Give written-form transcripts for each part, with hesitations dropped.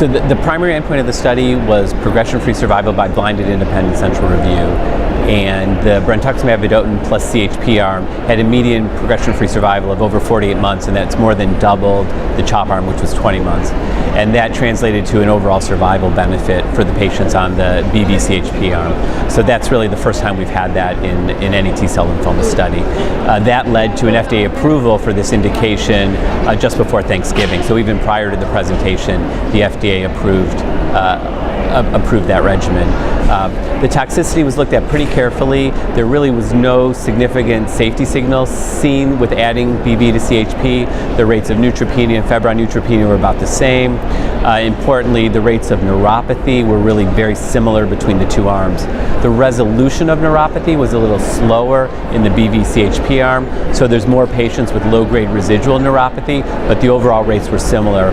So the primary endpoint of the study was progression-free survival by blinded independent central review. And the brentuximab vedotin plus CHP arm had a median progression-free survival of over 48 months, and that's more than doubled the CHOP arm, which was 20 months. And that translated to an overall survival benefit for the patients on the BV-CHP arm. So that's really the first time we've had that in any T-cell lymphoma study. That led to an FDA approval for this indication just before Thanksgiving. So even prior to the presentation, the FDA approved that regimen. The toxicity was looked at pretty carefully. There really was no significant safety signals seen with adding BV to CHP. The rates of neutropenia and febrile neutropenia were about the same. Importantly, the rates of neuropathy were really very similar between the two arms. The resolution of neuropathy was a little slower in the BV-CHP arm, so there's more patients with low-grade residual neuropathy, but the overall rates were similar.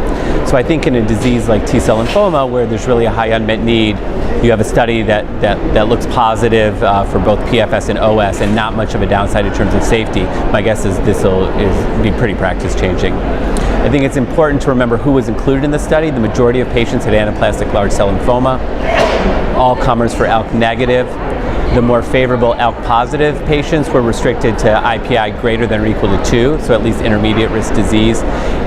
So I think in a disease like T-cell lymphoma, where there's really a high unmet need, you have a study that looks positive for both PFS and OS and not much of a downside in terms of safety. My guess is this will be pretty practice-changing. I think it's important to remember who was included in the study. The majority of patients had anaplastic large cell lymphoma, all comers for ALK negative. The more favorable ALK positive patients were restricted to IPI greater than or equal to 2, so at least intermediate risk disease.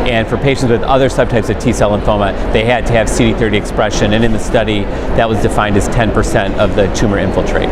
And for patients with other subtypes of T-cell lymphoma, they had to have CD30 expression, and in the study that was defined as 10% of the tumor infiltrate.